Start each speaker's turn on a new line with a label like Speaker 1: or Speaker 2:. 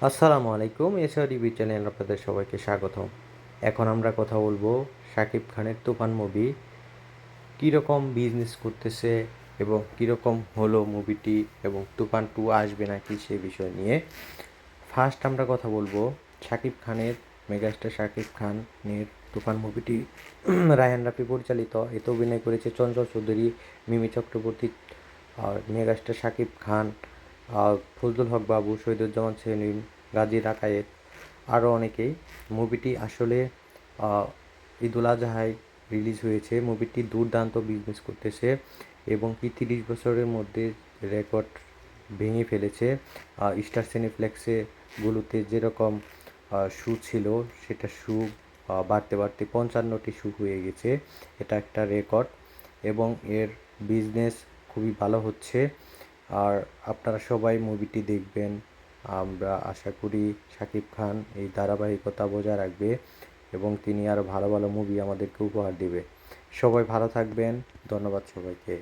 Speaker 1: আসসালামু আলাইকুম, এছাড়া টিভি চ্যানেল আপনাদের সবাইকে স্বাগতম। এখন আমরা কথা বলবো শাকিব খানের তুফান মুভি কীরকম বিজনেস করতেছে এবং কীরকম হলো মুভিটি এবং তুফান 2 আসবে নাকি সে বিষয় নিয়ে। ফার্স্ট আমরা কথা বলবো শাকিব খানের, মেগাস্টার শাকিব খানের তুফান মুভিটি রায়হান রাফি পরিচালিত। এতে অভিনয় করেছে চঞ্চল চৌধুরী, মিমি চক্রবর্তী, আর মেগাস্টার শাকিব খান, ফজলুল হক বাবু, শহীদুজ্জামান সেলিম, গাজী রাকায়েত, আরও অনেকেই। মুভিটি আসলে ঈদুল আজহায় রিলিজ হয়েছে। মুভিটি দুর্দান্ত বিজনেস করতেছে এবং কি 30 বছরের মধ্যে রেকর্ড ভেঙে ফেলেছে। স্টার সিনেপ্লেক্সগুলোতে যেরকম শু ছিল, সেটা শু বাড়তে বাড়তে 55টি শু হয়ে গেছে। এটা একটা রেকর্ড এবং এর বিজনেস খুবই ভালো হচ্ছে। আর আপনারা সবাই মুভিটি দেখবেন। আমরা আশা করি শাকিব খান এই ধারাবাহিকতা বজায় রাখবে এবং তিনি আরও ভালো ভালো মুভি আমাদেরকে উপহার দেবে। সবাই ভালো থাকবেন। ধন্যবাদ সবাইকে।